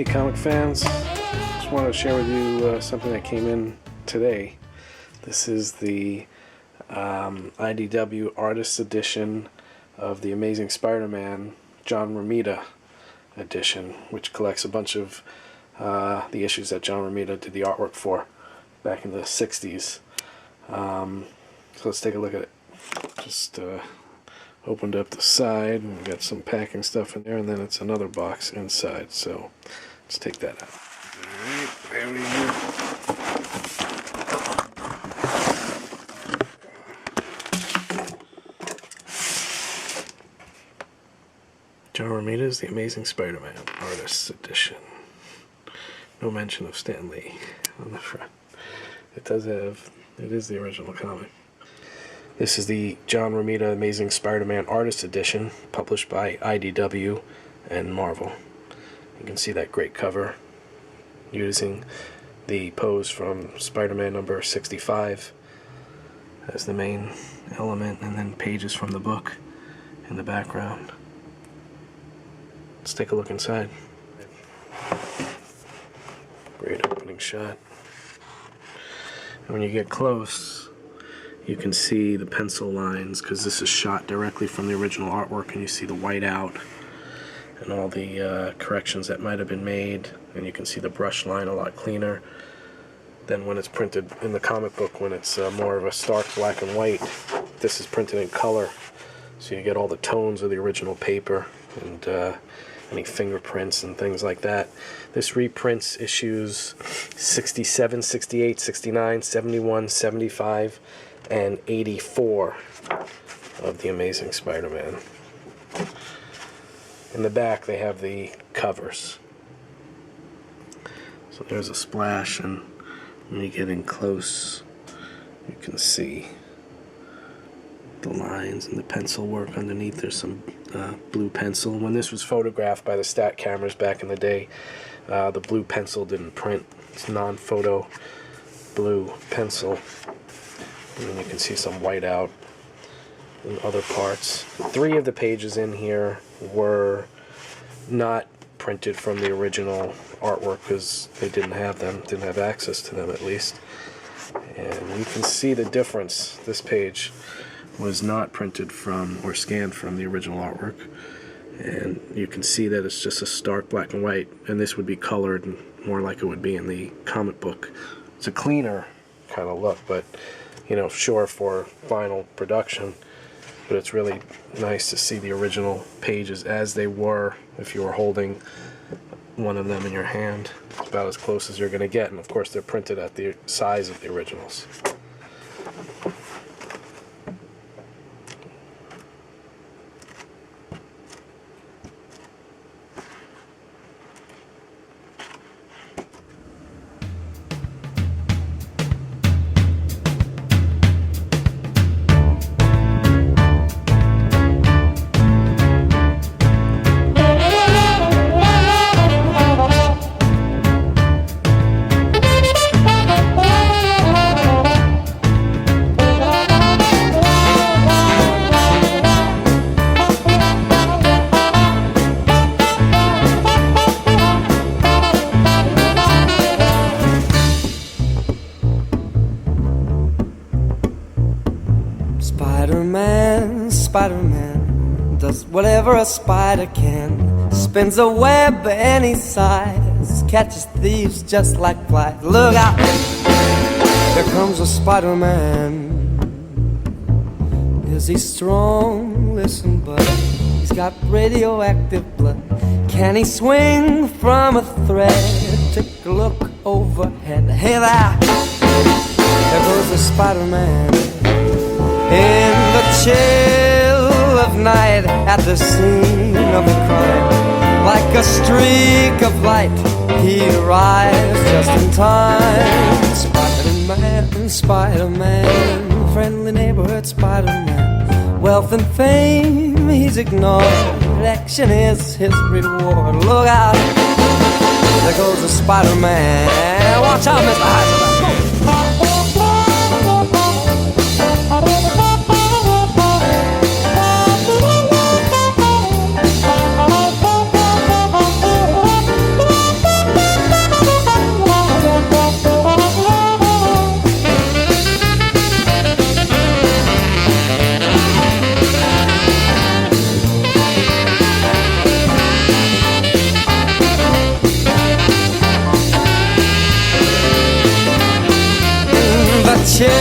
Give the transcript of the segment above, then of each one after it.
comic fans. Just wanted to share with you something that came in today. This is the IDW Artist Edition of the Amazing Spider-Man John Romita edition, which collects a bunch of the issues that John Romita did the artwork for back in the 60s. So let's take a look at it. Just opened up the side and we got some packing stuff in there, and then it's another box inside, so let's take that out. Alright, there we go. John Romita's The Amazing Spider-Man Artist Edition. No mention of Stan Lee on the front. It is the original comic. This is the John Romita Amazing Spider-Man Artist Edition, published by IDW and Marvel. You can see that great cover using the pose from Spider-Man number 65 as the main element, and then pages from the book in the background. Let's take a look inside. Great opening shot. And when you get close, you can see the pencil lines, because this is shot directly from the original artwork, and you see the white out and all the corrections that might have been made, and you can see the brush line a lot cleaner than when it's printed in the comic book, when it's more of a stark black and white. This is printed in color, so you get all the tones of the original paper and any fingerprints and things like that. This reprints issues 67, 68, 69, 71, 75, and 84 of The Amazing Spider-Man. In the back they have the covers. So there's a splash, and when you get in close you can see the lines and the pencil work underneath. There's some blue pencil. When this was photographed by the stat cameras back in the day, the blue pencil didn't print. It's non-photo blue pencil. And then you can see some white out in other parts. 3 of the pages in here were not printed from the original artwork because they didn't have them, didn't have access to them at least. And you can see the difference. This page was not printed from or scanned from the original artwork, and you can see that it's just a stark black and white, and this would be colored and more like it would be in the comic book. It's a cleaner kind of look, but you know, sure, for final production, but it's really nice to see the original pages as they were if you were holding one of them in your hand. It's about as close as you're going to get, and of course they're printed at the size of the originals. Spider-Man, Spider-Man does whatever a spider can. Spins a web any size, catches thieves just like flies. Look out, here comes a Spider-Man. Is he strong? Listen, bud, he's got radioactive blood. Can he swing from a thread? Take a look overhead. Hey there, there goes the Spider-Man. In the chill of night, at the scene of the crime, like a streak of light, he arrives just in time. Spider-Man, Spider-Man, friendly neighborhood Spider-Man. Wealth and fame he's ignored, action is his reward. Look out, there goes the Spider-Man. Watch out, Mr. Heisenberg.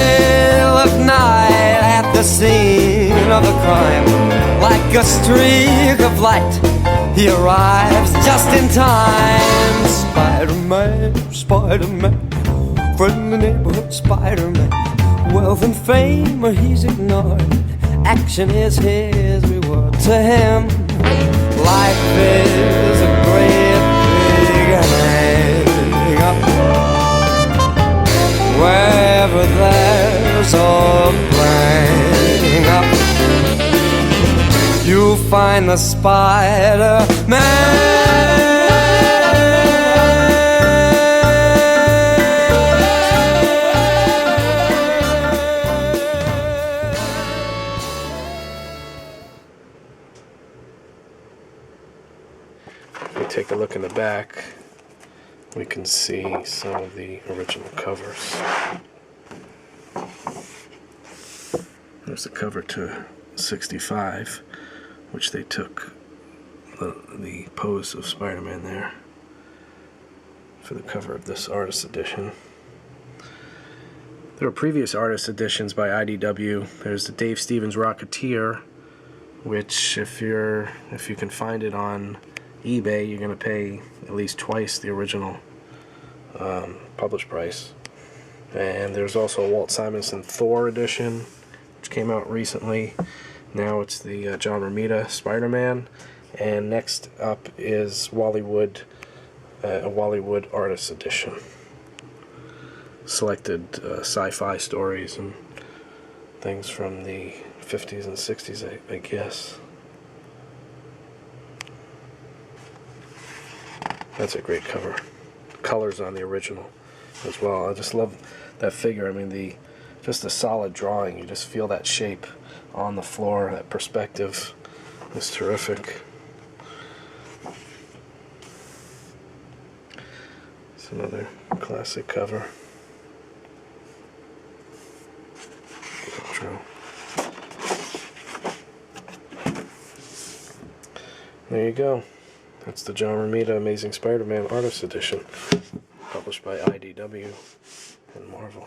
still of night at the scene of the crime. Like a streak of light, he arrives just in time. Spider-Man, Spider-Man, friendly neighborhood Spider-Man. Wealth and fame, he's ignored. Action is his reward. To him, life is a great big hang up. Wherever there's a bang up, you'll find the Spider-Man. If we take a look in the back, we can see some of the original covers. There's the cover to 65, which they took the pose of Spider-Man there for the cover of this artist edition. There were previous artist editions by IDW. There's the Dave Stevens Rocketeer, which if you can find it on eBay, you're going to pay at least twice the original published price. And there's also a Walt Simonson Thor edition, which came out recently. Now it's the John Romita Spider-Man, and next up is Wally Wood, a Wally Wood Artist Edition. Selected sci-fi stories and things from the 50s and 60s, I guess. That's a great cover. Colors on the original as well. I just love that figure. I mean, just a solid drawing. You just feel that shape on the floor. That perspective is terrific. It's another classic cover. Intro. There you go. That's the John Romita Amazing Spider-Man Artist Edition, published by IDW and Marvel.